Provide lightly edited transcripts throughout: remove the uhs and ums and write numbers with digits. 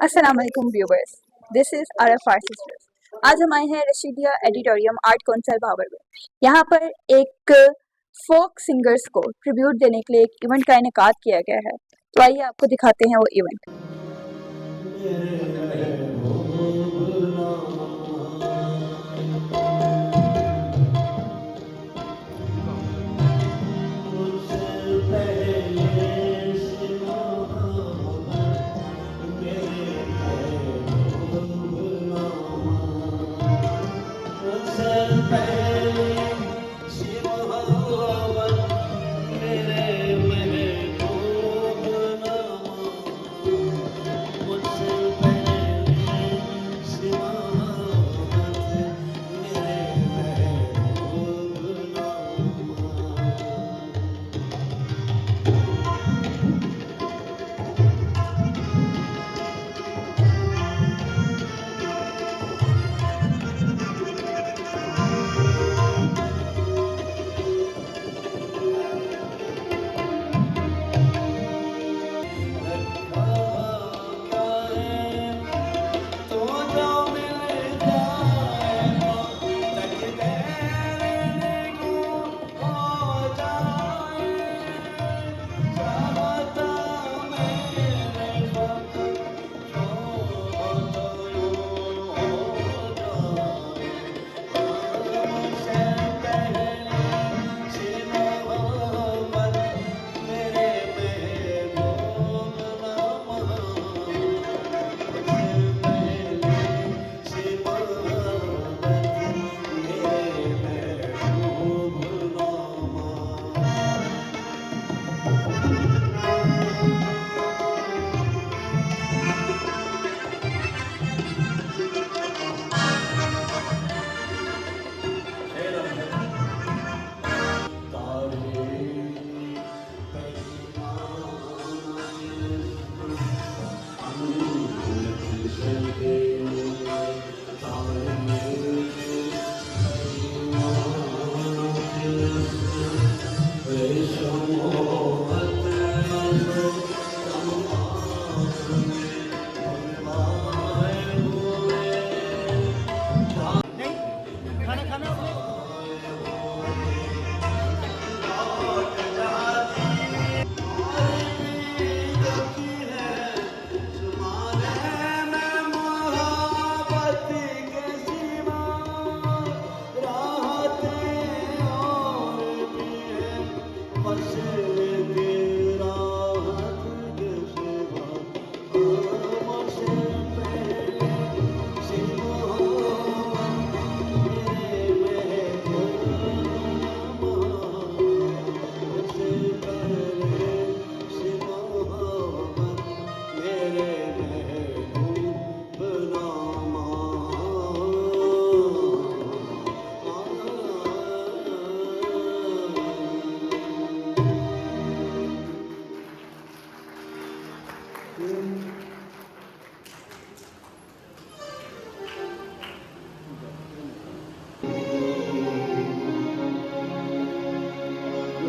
अस्सलाम वालेकुम viewers, this is RFR sisters. आज हम आए हैं रशीदिया एडिटोरियम आर्ट कौंसिल भावर में। यहाँ पर एक फोक सिंगर्स को ट्रिब्यूट देने के लिए एक इवेंट का इनेकाद किया गया है। तो आइए आपको दिखाते हैं वो इवेंट।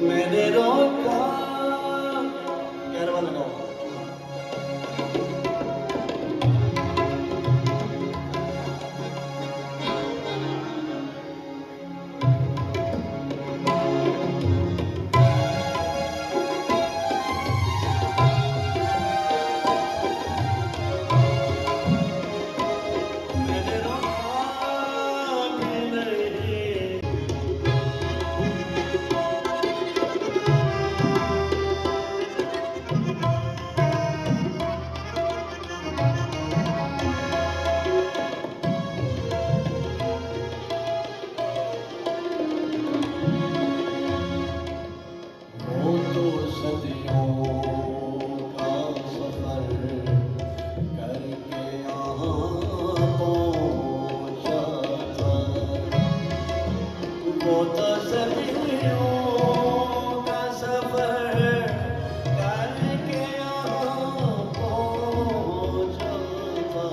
मैंने रोका कैरवा लगाओ मैंने रोका भी नहीं वो तो सदियों का सफर करके यहाँ पहुँचा था। वो तो सदियों का सफर करके यहाँ पहुँचा था।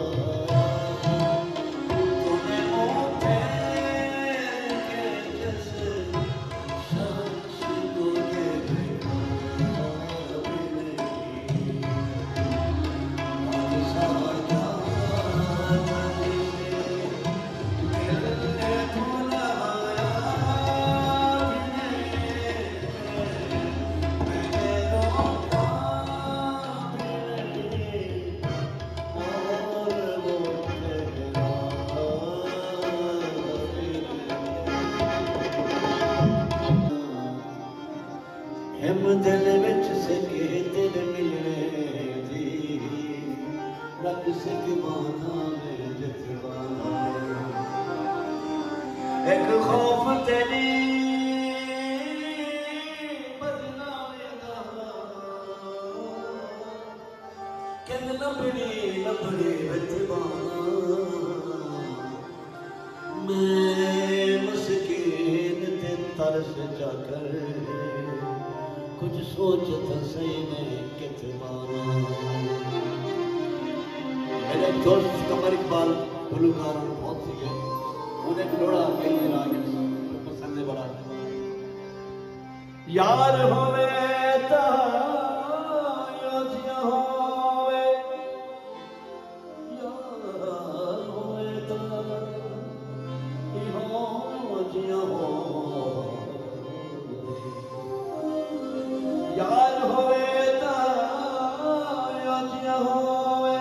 तूने मौके के जैसे शख्स को देखा भी नहीं। सिख बाना में जतवाना एक खौफ तेरी बदनामी दा कहन लबड़ी लबड़ी जतवाना मैं मस्कीन ते तरस जाकर कुछ सोचता सही मैं कितवाना मेरे एक दोस्त कमर इकबाल गुलकार बहुत सी है उन्हें लोड़ा कई राग तो पसंद है बड़ा यार होवे ता योजिया होवे यार होवे ता योजिया होवे यार होवे ता योजिया होवे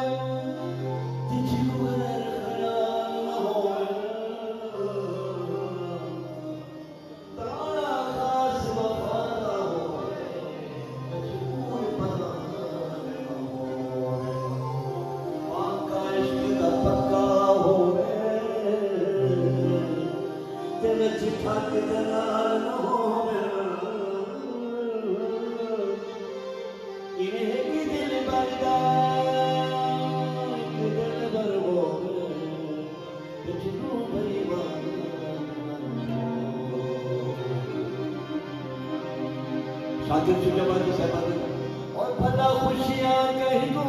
शादी शुक्रवारी साहब और भला खुशियां कहीं को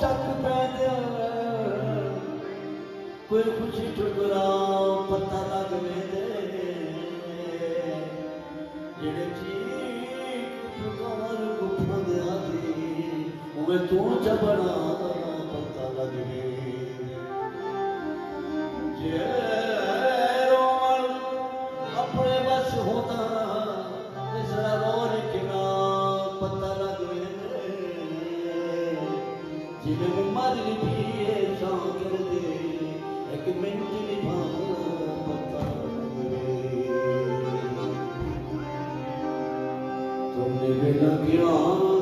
चक पैदे कोई खुशी ठुकरा पता लग में दे जेड़े चीक पुकार गुफंद आती उवे तू जबड़ा पता लग में जे रोमन अपने बस होता जिन्हें मर भी है कर दे एक मिनट निभाना पता तुमने बिना ज्ञान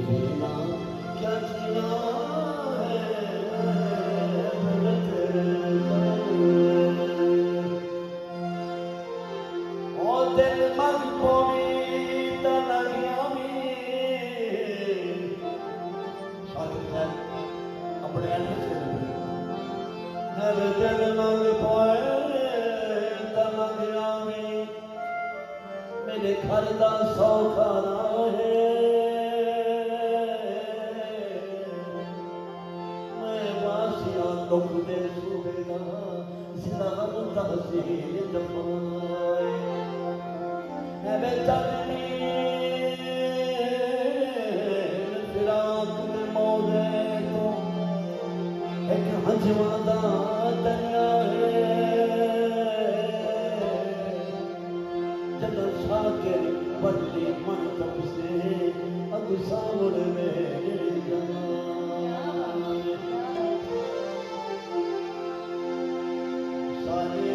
जीना क्या जीना है मैं तेरे साथ। ओ दिल मग पोवी तलगियामी शागिर है अपने एड्रेस के लिए दिल मग पोए तलगियामी मेरे घर दा सौखारा है मैं वासिया दुख दे सूबेदा जिला तहसील जमाए है बेचारी फिराक दे मौजे तो एक हजवा दा दरिया है जब शाकिर बदली मंतब से अब सामने मेरे जाए सारे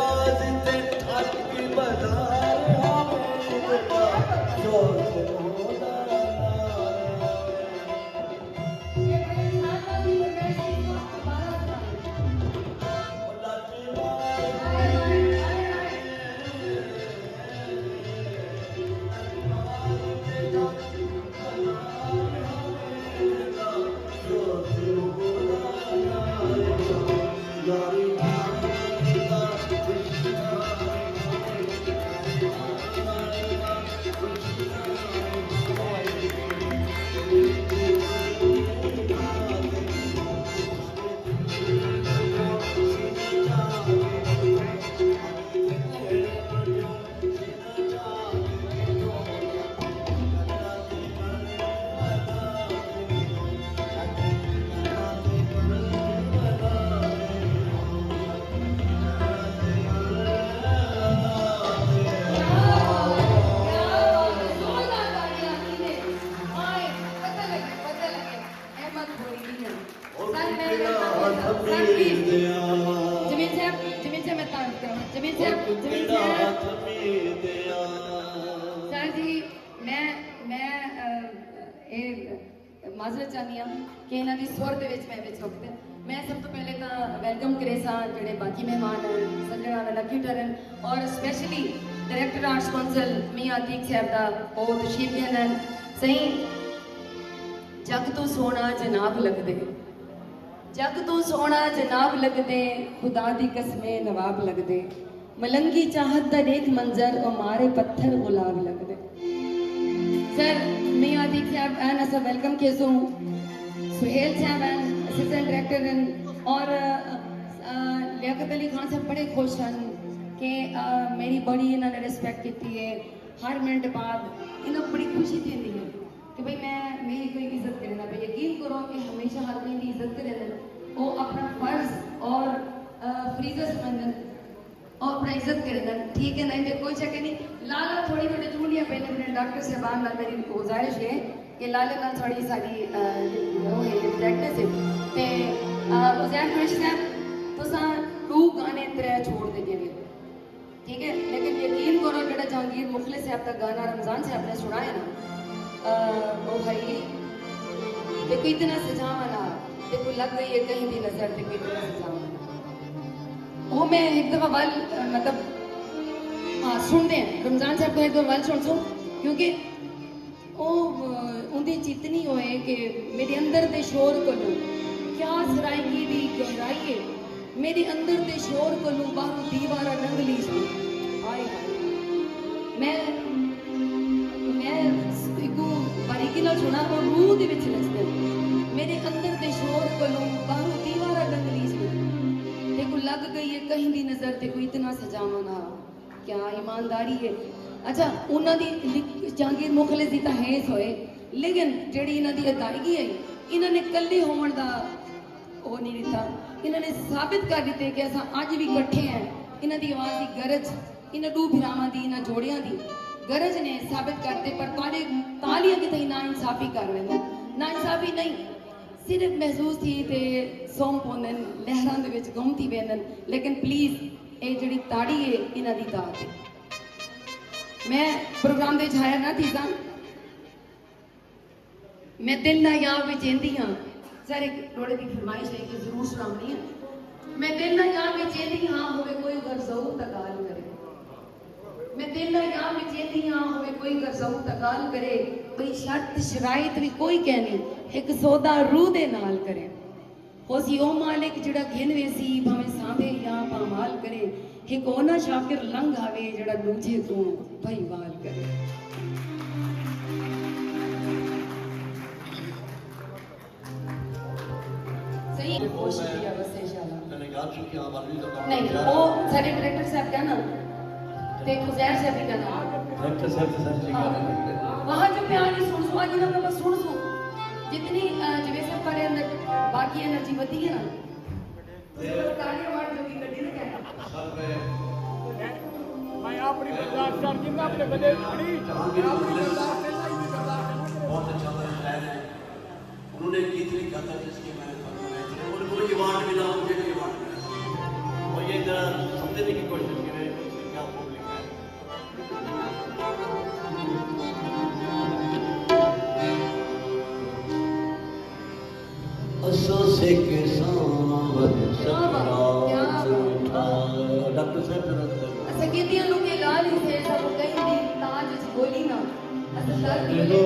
बाज ते ठाकी बाजार हमें शोर से होदा माजरत चाहनी हाँ कि इन्हों की सुर के मैं वक्त मैं सब तो पहले तो वेलकम करे जोड़े बाकी मेहमान हैं सज्जन लकी टरन और स्पैशली डायरैक्टर आर्ट्स कौंसल मियां अतीक साहब का वो तशरीफ हैं सही जग तो सोना जनाब लगदे जग तो सोना जनाब लगदे खुदा दी कसमें नवाब लगदे मलंगी चाहत दा देख मंजर और मारे पत्थर गुलाब लगदे सर मियां अतीक साहब एंड अस वेलकम केसो सुहेल साहब एंड असिस्टेंट डायरेक्टर एंड और लियाकत अली खान साहब बड़े खुश हैं कि मेरी बड़ी इन्होंने रिस्पेक्ट की है हर मिनट बाद इन्हें बड़ी खुशी थी है कि भाई मैं मेरी कोई इज्जत करना भाई यकीन करो कि हमेशा हर कोई की इज्जत करें वो अपना फर्ज और फरीजा समझन और अपना इज्जत करें ठीक है नहीं कोई चक्कर नहीं लाला थोड़ी थोड़ी चूड़ियाँ पहले अपने डॉक्टर साहबान नाल मेरी गुजारिश है कि लाले नाल थोड़ी साड़ी वो है प्रैक्टिस है ते उजैर कुरैशी साहब तुसा 2 गाने 3 छोड़ दे जेड़े ठीक है लेकिन यकीन करो जो जहांगीर मुखलिस साहब का गाना रमजान साहब ने सुनाया ना वो भाई देखो इतना सजावा ना देखो लग गई है कहीं भी नजर देखो इतना सजावा वो मैं एक दफ़ा वाल मतलब हाँ सुनते हैं रमजान साहब को एक दफ़ा वाल सुन क्योंकि वो उनकी चितनी होए कि मेरे अंदर दे शोर को क्या सराइगी दी गहराई है मेरे अंदर दे शोर को बाहरों दीवारा रंग ली हाय हाय मैं बारीकी ना सुना और रूह दे विच नचदे मेरे अंदर दे शोर को बाहरों दीवारा रंग ली देखो लग गई है कहीं भी नजर देखो इतना सजावा ना क्या ईमानदारी है अच्छा उन्होंने जहांगीर मुखलिस की तो हैस होए लेकिन जी इन्हों की अदायगी है इन्होंने कले होने का वो नहीं दिता इन्होंने साबित कर दिते कि अस अज भी इकट्ठे हैं इन्हों की आवाज़ की गरज इन 2 भरावां की इन जोड़ियां की गरज ने साबित करते पर तालियां कितनी ना इंसाफी कर रहे ना इंसाफी नहीं सिर्फ महसूस थी तो सौं पाते लहरां दे विच गुम थी वेंदन लेकिन प्लीज़ ये जी ताड़ी है इन्हों की दात है मैं प्रोग्राम के हायर ना थी सा मैं दिल ना याद में चेंदी हाँ सर एक थोड़े की फरमाइश है कि जरूर सुनानी है मैं दिल ना याद में चेंदी हाँ होवे कोई गरजऊ तकाल करे मैं दिल ना याद में चेंदी हाँ होवे कोई गरजऊ तकाल करे कोई शर्त शराइत भी कोई कहनी एक सौदा रूह दे नाल करे होसी ओ मालिक जिहड़ा घिन वेसी भावें सांभे या पामाल करे एक ओना शाकिर लंघ आवे जिहड़ा दूजे तो भाईवाल करे सही कोशिश किया बस इंशाल्लाह मैंने गा चुकी हूं हमारी तो नहीं वो सारे डायरेक्टर साहब का ना ते खुजैर साहब का ना डायरेक्टर साहब से सर जी गा रहे हैं वहां जो प्यार सुन सो आज ना बस सुन सो जितनी जवे सब करे अंदर बाकी एनर्जी बती है ना तालियां मार जो की गड्डी ने क्या सब में मैं अपनी बर्दाश्त कर जिंदा अपने बदे पड़ी बहुत अच्छा है उन्होंने गीत लिखा था जिसके मैंने उनको ये अवार्ड मिला मुझे भी अवार्ड मिला और ये देने की कोशिश करें उसमें क्या खूब लिखा है। असो से के सांवर सकरात उठा डॉक्टर साहब तरफ असां केतियूं लोके ॻाल्हि ई थिए सभु कई दी ताज च ॿोली न असां दर्द मिले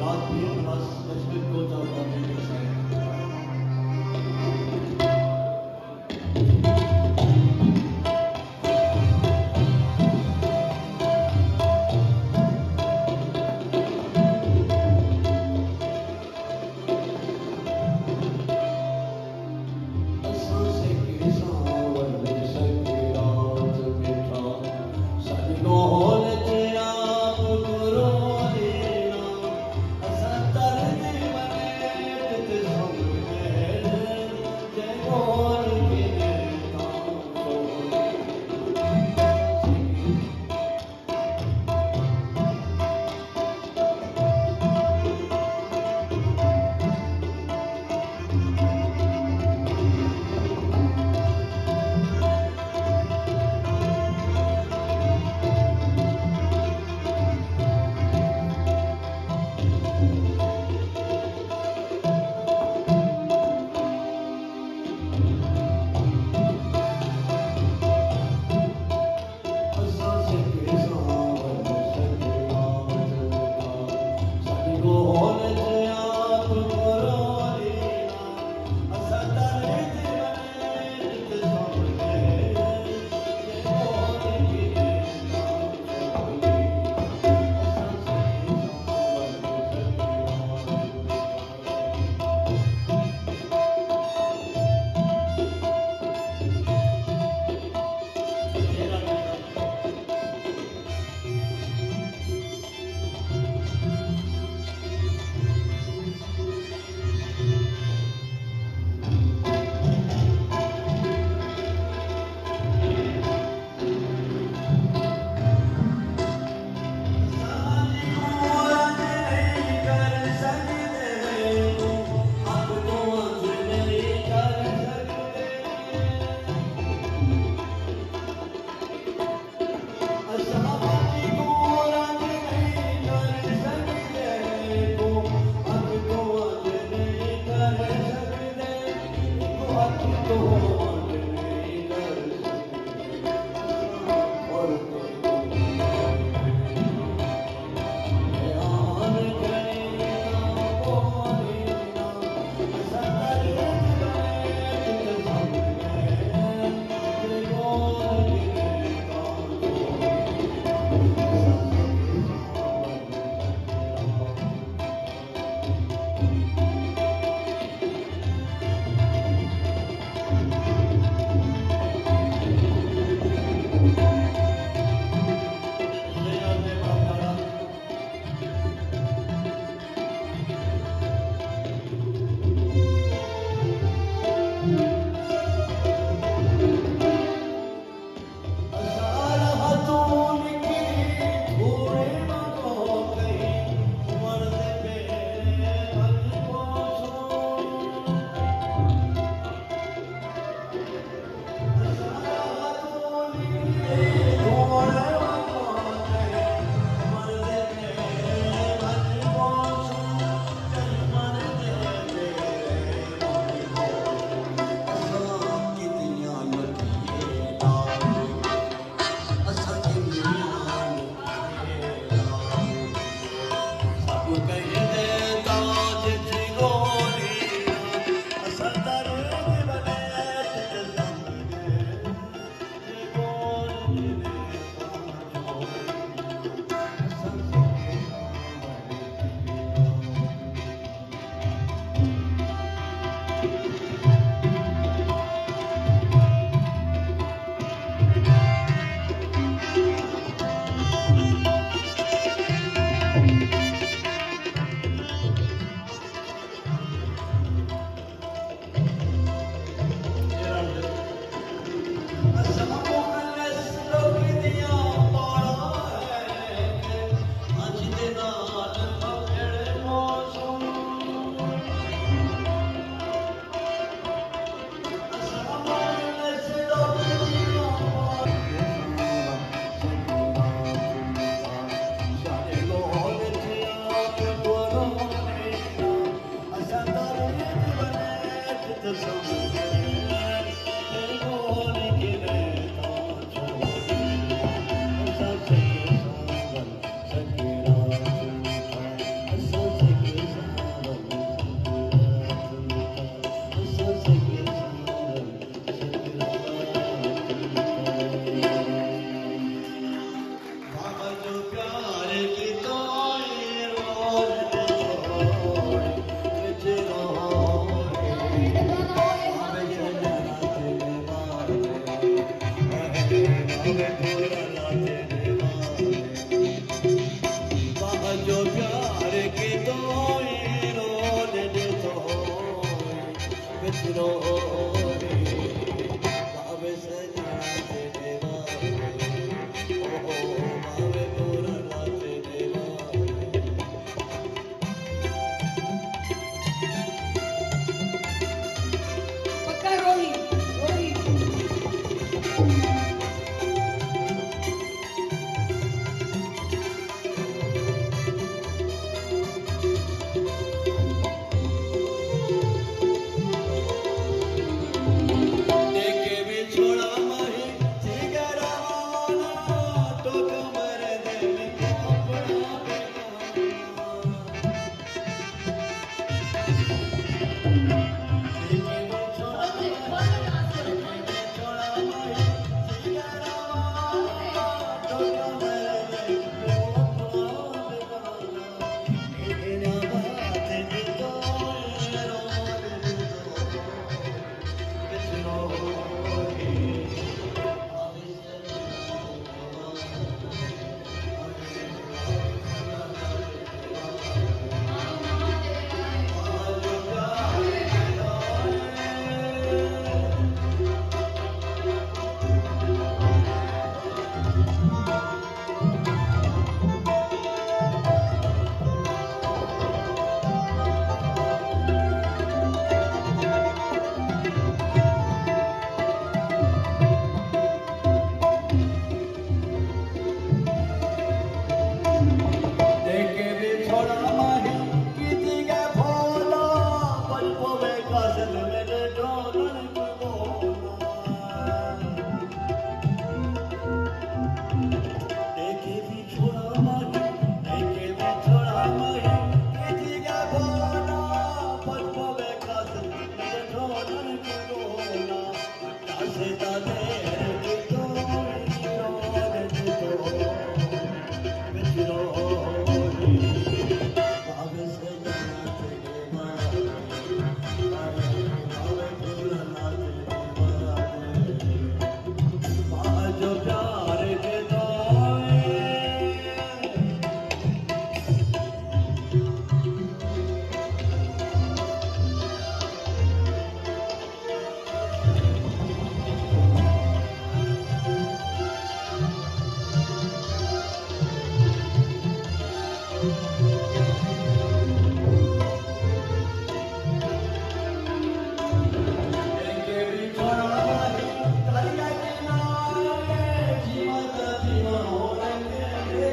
रात भी बस लक्ष्मी को जाता है असो से के सांवर सकरात उठा बिछड़ो भावे सजना तेरे वाले ओ भावे पूरा तेरे वाले पक्का रोही रोही देखे बिछड़ा माही जिगरा वाला तो कमर दिल के अपना देखे बिछड़ा माही किसी के भोला पलकों में काजल मेरे डोलन को बोला देखे बिछड़ा माही किसी के भोला पलकों में काजल मेरे डोलन को बोला दासे दादे की तो बिछड़ो भावे सजना तेरे वाले भावे पूरा तेरे वाले जो प्यार के दोए देखे बिछड़ा माही दरिया किनारे जीवत जीवन हो रहे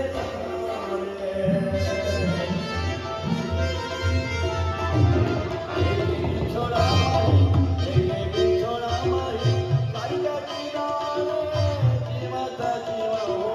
बिछड़ा माही दरिया किनारे जीवत जीवन हो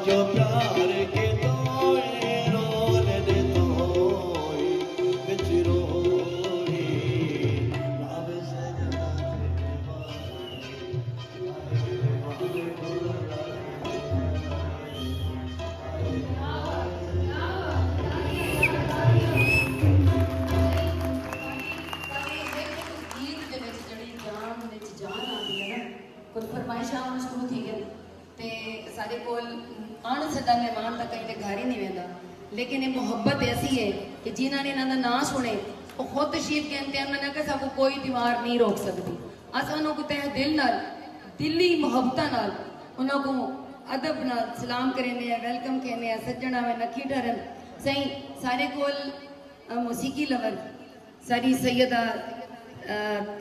जो प्यार के तोए रोल दे तोए बिछड़ो भावे सजना तेरे वाले भावे पूरा गीत ਦੇ ਵਿੱਚ ਜਿਹੜੀ ਜਾਨ ਵਿੱਚ ਜਾਨ ਆਉਂਦੀ ਹੈ ਨਾ ਕੋਈ ਫਰਮਾਇਸ਼ਾਂ ਆਉਣਾ ਸ਼ੁਰੂ ਥੀ ਗਏ ਤੇ ਸਾਡੇ ਕੋਲ ਆਣ ਸਾਡਾ ਮਹਿਮਾਨ ਤਾਂ ਕਈ ਤੇ ਘਰ ਹੀ ਨਹੀਂ ਵੇਂਦਾ ਲੇਕਿਨ ਇਹ ਮੁਹੱਬਤ ਐਸੀ ਹੈ ਕਿ ਜਿਨ੍ਹਾਂ ਨੇ ਇਹਨਾਂ ਦਾ ਨਾਂ ਸੁਣੇ ਉਹ ਖੁਦ ਤਸ਼ਰੀਫ ਕਹਿੰਦੇ ਹਨ ਨਾ ਕਿ ਸਾਨੂੰ ਕੋਈ ਦੀਵਾਰ ਨਹੀਂ ਰੋਕ ਸਕਦੀ ਅਸਾਂ ਨੂੰ ਤਹਿ ਦਿਲ ਨਾਲ ਦਿਲੀ ਮੁਹੱਬਤਾਂ ਨਾਲ ਉਹਨਾਂ ਨੂੰ ਅਦਬ ਨਾਲ ਸਲਾਮ ਕਰਨੇ ਆ ਵੈਲਕਮ ਕਹਿੰਦੇ ਆ ਸੱਜਣਾ ਵੇ ਨਖੀ ਠਰਨ ਸਹੀ ਸਾਡੇ ਕੋਲ ਮੌਸੀਕੀ ਲਵਰ ਸਾਡੀ ਸੈਯਦਾ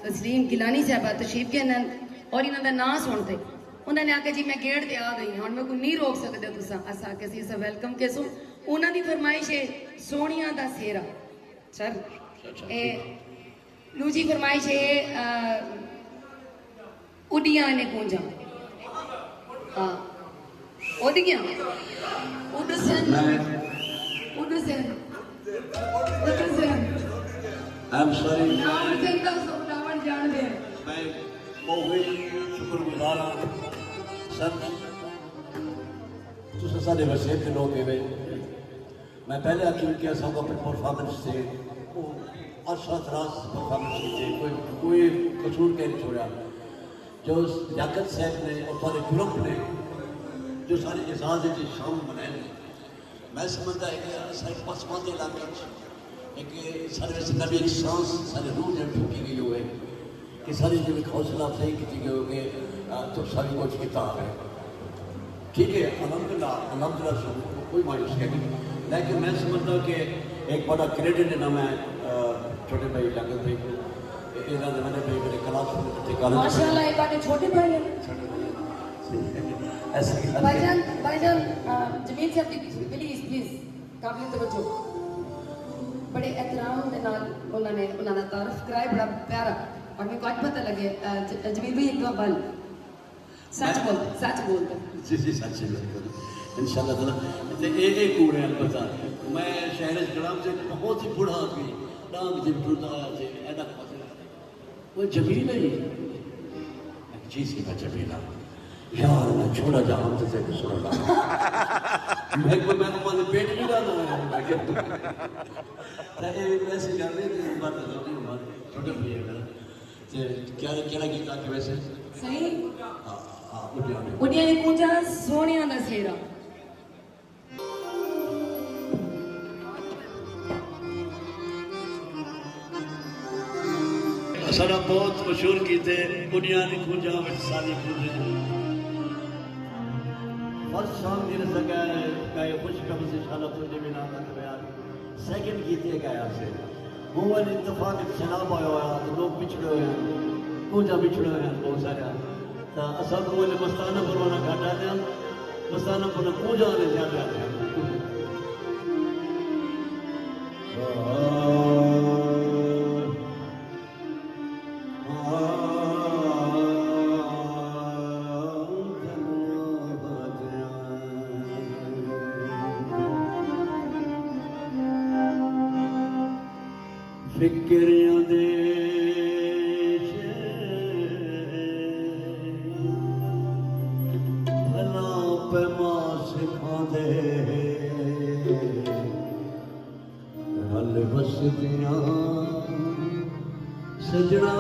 ਤਸਲੀਮ ਗਿਲਾਨੀ ਸਾਹਿਬਾ ਤਸ਼ਰੀਫ ਕਹਿੰਦੇ ਔਰ ਇਹਨਾਂ ਦਾ ਨਾਂ ਸੁਣਦੇ उन्होंने आके जी मैं गेट ते आ गई हूँ मैं को नहीं रोक सकते तुसा असा के सी सब वेलकम के सो उन्हों की फरमाइश है सोनिया दा सेरा सर ए दूजी फरमाइश है उडियां ने गूंजा हाँ उडियां उडसन उडसन उडसन I'm sorry नाम जिंदा सोनावन जान दे मैं बहुत शुक्रगुजार हाँ सर तुस साढ़े वसीयत के लोग वे मैं पहले आखिर किया सब अपने परफॉर्मेंस से वो असराज परफॉर्मेंस की कोई कसूर कह नहीं छोड़ा। जो लियाकत साहब ने और सारे ग्रुप ने जो सारे एजाज के शाम बनाए, मैं समझता है कि सारे पसमानदे इलाके एक सारे नवी एक सांस सारे रूह ने ठुकी गई हुए कि सारी जो हौसला अफजाई की गई हो कि तो सारी कुछ किताब है, ठीक है, अलहमदुल्ला कोई मायूस नहीं। लेकिन मैं समझता कि एक बड़ा क्रेडिट देना मैं छोटे भाई लियाकत भाई को, इन्होंने मैंने भाई मेरे क्लास में माशाल्लाह एक बात छोटे भाई हैं ऐसे भाईजान जमील साहब प्लीज प्लीज काबिल तवज्जो बड़े एहतराम दे नाल उन्होंने उन्होंने तारीफ कराए बड़ा प्यारा और मेरे को आज पता लगे जमील भाई एक बार सच बोलते जी सच इंशाल्लाह ताला। एक कूड़ है अलबत्ता मैं शहर कलाम से बहुत ही बूढ़ा आदमी डांग जब टूटता आया थे ऐसा वो जमील है एक चीज की जमीला यार मैं छोड़ा जा हम से सुना मैं को मैं पेट भी डाला है वैसे कर रहे थे बात छोटे भैया का क्या क्या गीत आके वैसे सही हाँ उड़िया ने पूजा सोनिया दा सेरा सारा बहुत मशहूर गीत है दुनिया ने खूंजा में सारी पूजे फर्स्ट सॉन्ग गिर सका है गाय खुश कब से शाला तुझे बिना तक यार सेकंड गीत है गाया से वो इत्तेफाक जनाब आया तो लोग पिछड़े हुए हैं खूंजा पिछड़े हुए हैं बहुत सारे तो सब वो मस्ताना परवाना घाटा दे मस्ताना पर खूंजा ने ज्यादा है फिक्रियां दे भला पैमा सिखांदे हल बसदियां सजना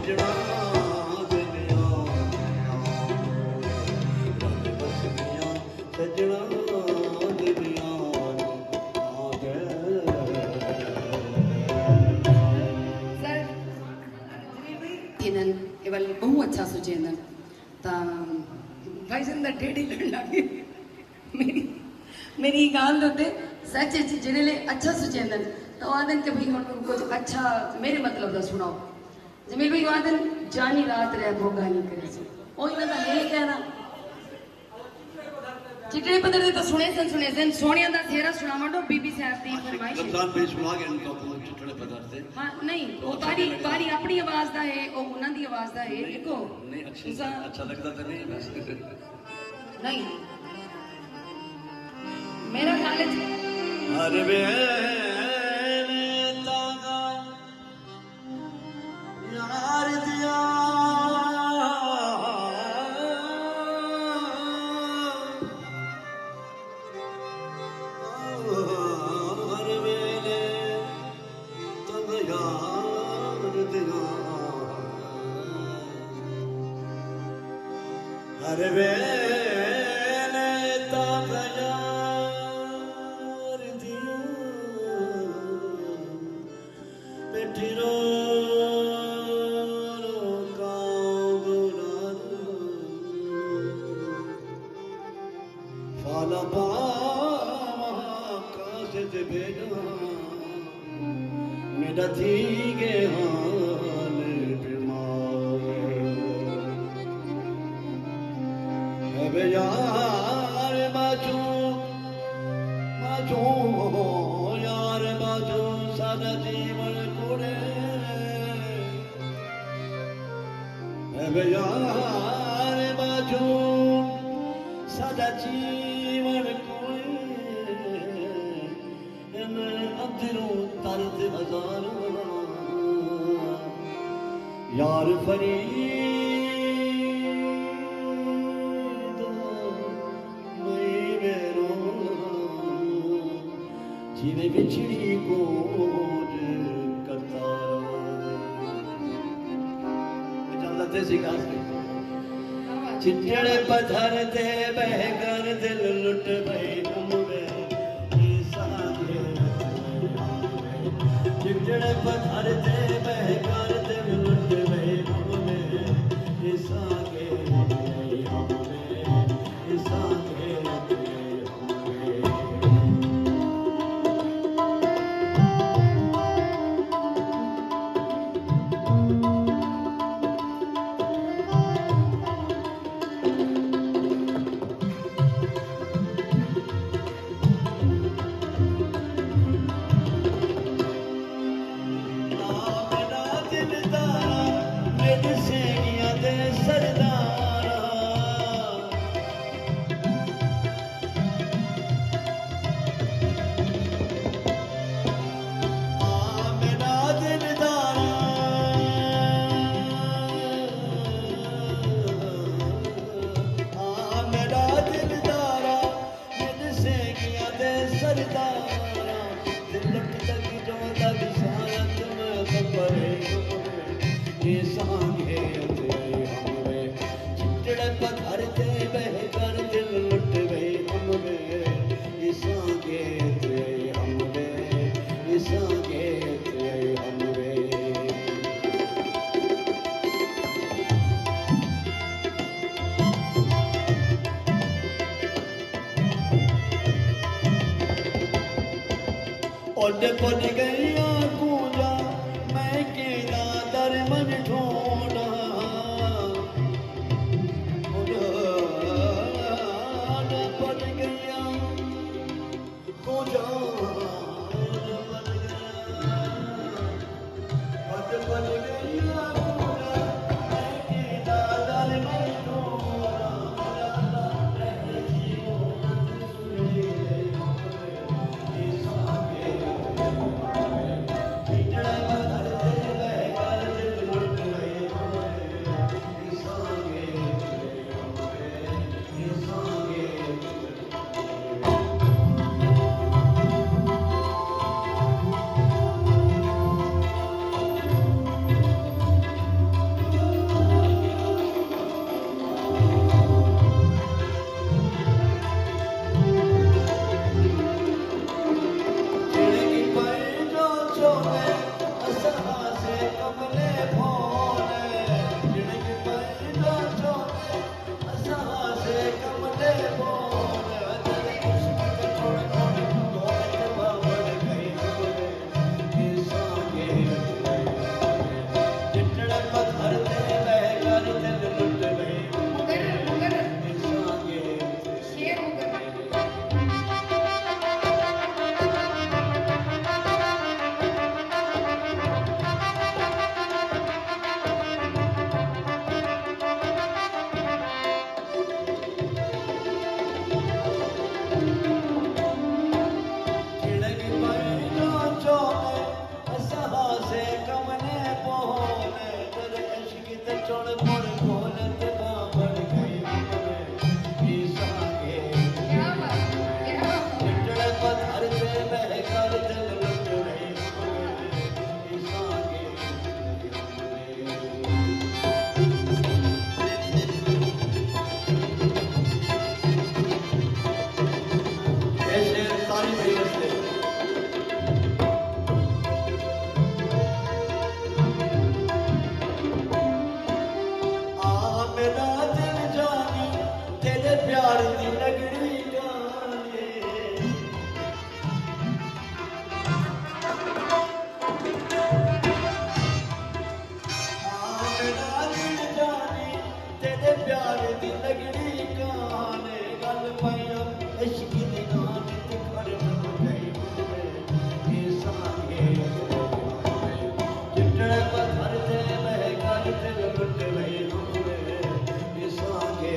सजना दिलिया राधे बसदियां सजना दिलिया आ गए सर इन्हनि केवल बहुत अच्छा सुझेंदन ता भाई जिंदा टेढ़ी लड़ लगी मेरी गाल दोते सच जिन्हें अच्छा सुझेंदन तो आदन के भाई उनको कुछ अच्छा मेरे मतलब दा सुनाओ जमील भाई आदन जानी रात रह भोगा नहीं करे से ओही मैं ये कहना चिटड़े पत्थर दे तो सुने सन सोनिया दा सेहरा सुनावंडो बीबी साहब दी फरमाइश है। रमजान पे सुना गया इनका को चिट्ठे पदार्थ से हाँ नहीं वो बारी अपनी आवाज दा है वो उन्हां दी आवाज दा है देखो नहीं अच्छा लगता तो नहीं वैसे नहीं मेरा ख्याल है हर बेने तागा यार दिया हर बेने तागा यार दिया हर बेने तागा यार दिया बेटिरो फाला कासे ते भेजा मेरा थी गे हाल बीमार अब यार बाजू यार बाजू सारा जीवन कुड़े अब यार बाजू सारा जीवन कुड़े इन अंदरों तरद हजार यार फरीद मैं मेरो जीवे बिछड़ी गोज करता चलते सी गास चिट्ठड़े पत्थर दे बहकर दिल लुट गए उमरे चिट्ठड़े पत्थर दे बहकर दिल लुट गए उमरे ईसा के हमरे ईसा के हमरे मेरा दिलदारा मेरे सेनिया दे सरदारा मेरा दिलदारा मेरा दिलदारा मेरे सेनिया दे सरदारा दिल तक जो तक सारत में खबरे ये सांगे तेरे हमरे चिट्ठड़े पत्थर ते बहकर दिल लुट गए हमरे ये सांगे तेरे हमरे ये सांगे तेरे हमरे ओड पड़ गईया कूंजा मैं केदा दर मन ढूंढा ओड पड़ गईया कूंजा ओड पड़ गईया कूंजा मैं केदा दर मन ढूंढा धरते बह कर दिल लुट गए मुगर मुगर इंसांगे शेर मुगर खिड़की पर जो चोले असहा से कमने पोले तर इश्क ते चोड़ मोड़ बोलत बाबर गई इंसांगे क्या बात चिट्टे पत्थर से बह कर दिल लुट गए इंसांगे ऐसे सारी सही रस्ते आ मेरा दिल जानी तेरे प्यार दी लगड़ी गाने मेरा दिल जानी तेरे प्यार दी लगड़ी गाने गल पाया इश्क दी गाने ते घर न गई ये सांगे चिट्टे पत्थर ते बह कर दिल लुट गए ये सांगे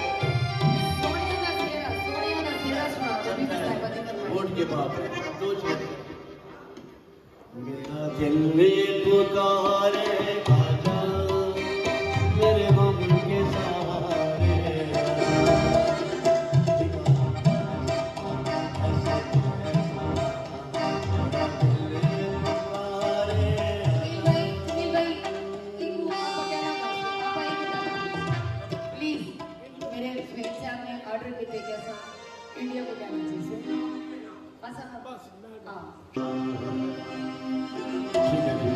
सोनिया दा सेरा सुना जब भी साहिबा दी फरमाइश वोट के बाद दो चीज मेरा दिल पुकारे आजा मेरे हम के सहारे सुनील भाई एक आपा कहना आपा एक प्लीज मेरे स्वीट साहब ने ऑर्डर किए कि ऐसा इंडिया को कहना चाहिए बस हाँ ठीक है जी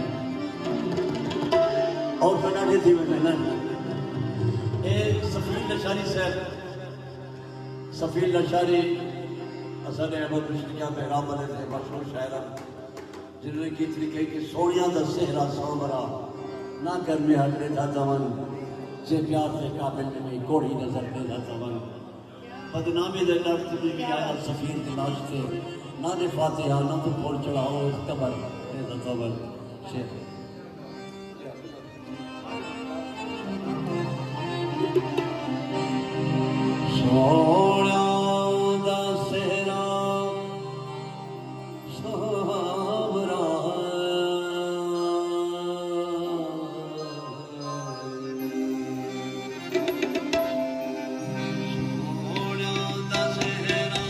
और बना दे थी मैं एक सफील लशारी साहब सफील लशारी असल अहमद मुश्तिया पैगाम वाले थे मशहूर शायर जिन्होंने की तरीके कि सोनिया का सेहरा सांवरा ना कर में हटने था तवन से प्यार से काबिल में कोड़ी नजर दे था तवन बदनामी दे लफ्ज में भी आया सफीर की लाश से ना दे फातिहा ना तो फोड़ चढ़ाओ इस कबर दे था तवन शेर सोनिया दा सेहरा सांवरा सोनिया दा सेहरा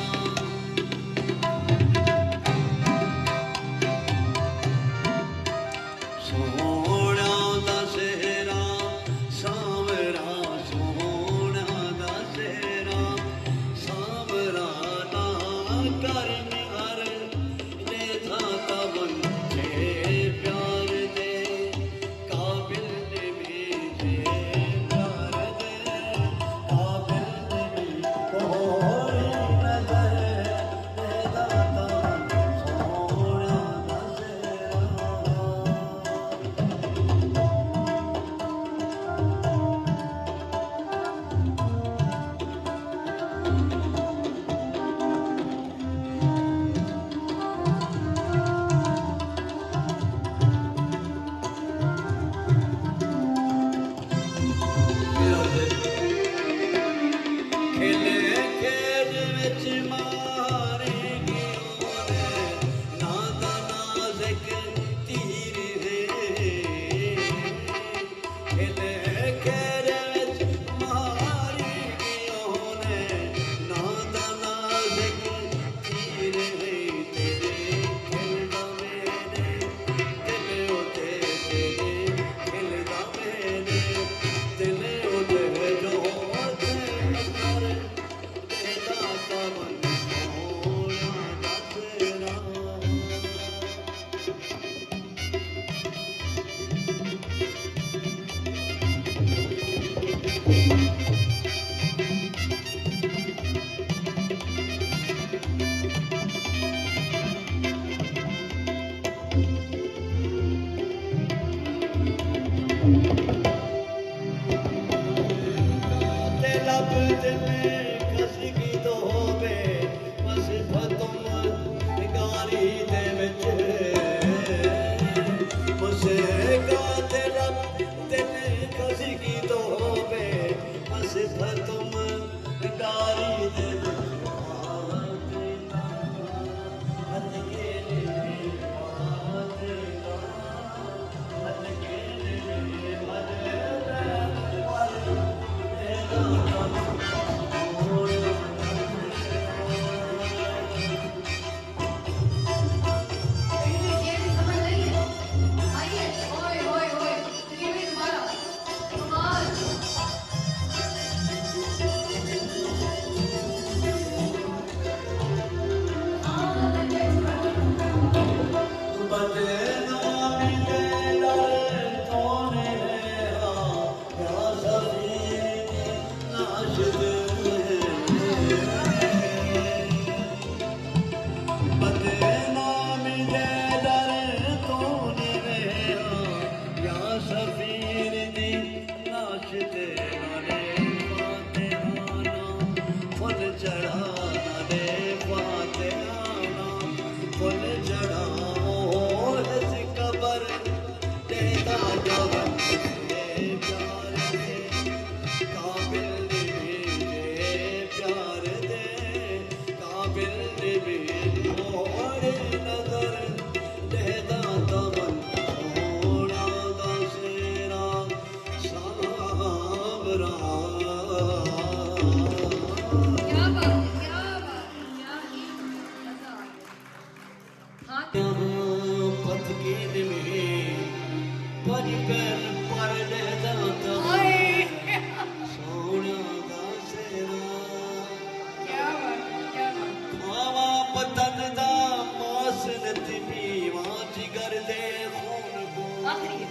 ਤੇ ਲੱਭ ਜਿਵੇਂ ਖਸਕੀ ਤੋਂ ਹੋਵੇ ਬਸ ਫਤਮ ਨਿਗਾਰੀ ਦੇ ਵਿੱਚ ਉਸੇ ਗਾਤੇ ਲੱਭ ਜਿਵੇਂ ਖਸਕੀ ਤੋਂ ਹੋਵੇ ਬਸ ਫਤਮ ਨਿਗਾਰੀ ਦੇ ਵਿੱਚ ये भी समझ नहीं है। आइए, ओए ओए ओए, ये भी तुम्हारा कमाल। बदनामी दे डर कौन है क्या सभी नाशद बदनामी दे डर कौन है क्या सफीर दी नाशद नाले फातिहाना फुल चढ़ाना दे फातिहाना फुल चढ़ा कबर देता जवन से प्यार दे काबिल निभे प्यार दे काबिल निभे मोर नजर देता तवन सोना दा शेरा सावरा क्या बात है, क्या बात है, क्या ही मजा आ गया। हाँ, पथकीन में पज पैर पर देता तवन सोना दा शेरा क्या बात है, क्या बात है। मावा पतन दा मास नती पीवा जिगर दे खून को आखिरी है।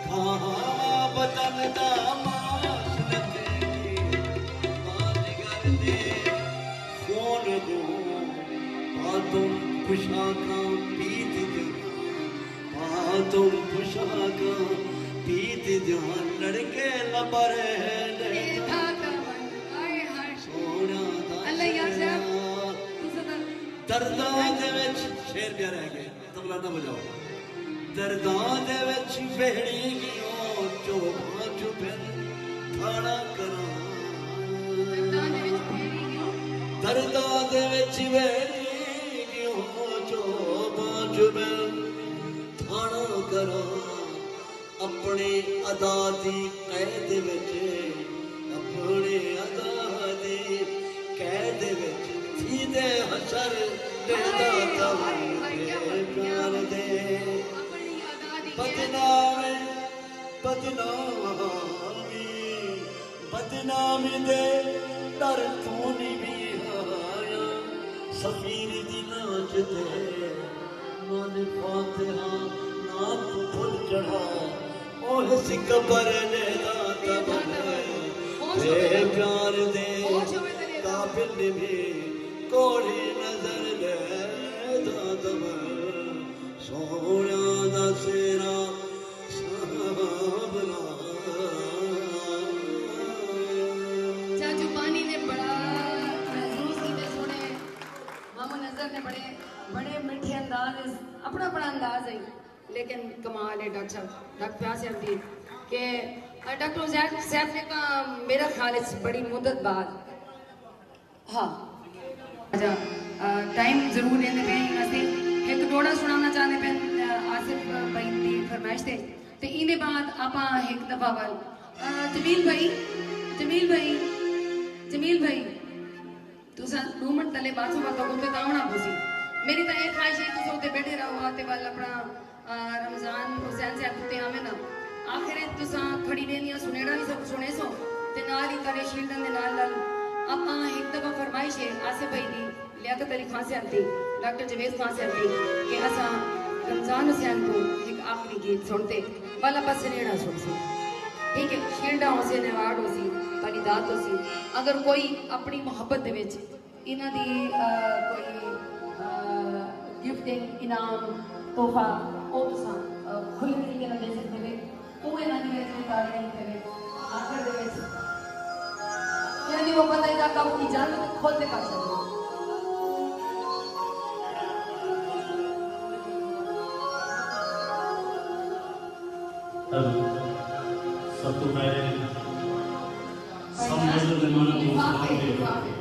खावा पतन दा मास नती पीवा जिगर दे खून को तुम पुशाका पीत जहां तुम पुशाका पीत जहां लड़के लबर ये था कमल, आए हाय। सोना अल्लाह यार साहब, तुझे तो ਦਰਦਾਂ ਦੇ ਵਿੱਚ ਸ਼ੇਰ ਪਿਆ ਰਹਿ ਗਿਆ ਤਬਲਾ ਨਾ ਵਜਾਓ ਦਰਦਾਂ ਦੇ ਵਿੱਚ ਬਹਿੜੀ ਗਿਓ ਚੋਭਾਂ ਚੁਭਨ ਖਾਣਾ ਕਰਾਂ दर्दां दे विच फेरी गयो। ਦਰਦਾਂ ਦੇ ਵਿੱਚ ਬਹਿੜੀ ਗਿਓ ਚੋਭਾਂ ਚੁਭਨ ਖਾਣਾ ਕਰਾਂ ਆਪਣੇ ਅਦਾ ਦੀ ਕੈਦ ਵਿੱਚ ਆਪਣੇ ਅਦਾ ਦੀ ਕੈਦ ਵਿੱਚ सीधे हसर देता तवन प्यार दे अपनी अदा दी बदनामी बदनामी बदनामी दे डर तू नहीं भी आया सफीर दी नाच दे मन फातिहा ना तू फुल चढ़ा ओह सिकबर ने दाता बने प्यार दे काबिल भी कोड़ी नजर ले दादम सोना दा सेरा साबला चाचू पानी ने बड़ा महसूस कीते सोने मामू नजर ने बड़े बड़े मीठे अंदाज अपना अपना अंदाज है लेकिन कमाल है डॉक्टर साहब डॉक्टर प्यास आती कि डॉक्टर उजैर साहब ने कहा मेरा ख्याल है बड़ी मुद्दत बाद हाँ अच्छा टाइम जरूर लेने पे ਅਸੀਂ ਇੱਕ ਡੋੜਾ ਸੁਣਾਉਣਾ ਚਾਹੁੰਦੇ ਪਏ ਆਸਿਫ ਭਾਈ ਦੀ ਫਰਮਾਇਸ਼ ਤੇ ਇਹਦੇ ਬਾਅਦ ਆਪਾਂ ਇੱਕ ਦਫਾ ਵੱਲ ਜਮੀਲ ਭਾਈ ਤੁਸੀਂ 2 ਮਿੰਟ ਤਲੇ ਬਾਥੂ ਬਾਤੋਂ ਕੋਤੇ ਤਾਉਣਾ ਪੂਸੀ ਮੇਰੀ ਤਾਂ ਇਹ ਖਾਹਿਸ਼ ਹੈ ਤੁਸੀਂ ਉੱਤੇ ਬੈਠੇ ਰਹੋ ਤੇ ਵੱਲ ਆਪਣਾ ਰਮਜ਼ਾਨ ਹੁਸੈਨ ਸਾਹਿਬ ਉੱਤੇ ਆਵੇਂ ਨਾ ਆਖਿਰ ਤੁਸੀਂ ਖੜੀ ਰਹਿੰਦੀਆਂ ਸੁਣੇੜਾ ਵੀ ਸਭ ਸੁਣੇ ਸੋ ਤੇ ਨਾਲ ਹੀ ਤਰੇ ਸ਼ੀਲਡਨ ਦੇ ਨਾਲ ਆਪਾਂ ਇੱਕ ਦਫਾ ਫਰਮਾਇਸ਼ ਹੈ ਆਸਿਫ ਭਾਈ ਦੀ लियाकत अली खान से आती डॉक्टर जवेद खान से आती कि असा रमजान हुसैन को एक आखिरी गीत सुनते वाला पास नेड़ा सुन सी ठीक है शील्डा हो सी अवार्ड हो सी तारी दात हो सी अगर कोई अपनी मुहब्बत दे विच इन्हां दी कोई गिफ्टिंग इनाम तोहफा ओ तुसां खुले तरीके नाल दे सकदे ਉਹ ਇਹਨਾਂ ਦੀ ਵਿੱਚ ਤਾੜੀਆਂ ਕਰੇ ਆਖਰ ਦੇ ਵਿੱਚ ਇਹਨਾਂ ਦੀ ਉਹ ਪਤਾ ਇਹਦਾ ਕੰਮ ਕੀ ਇਜਾਜ਼ਤ ਖੁਦ ਕਰ ਸਕਦੇ सब तो पहले सब मेजर मेहमानों को सलाम दे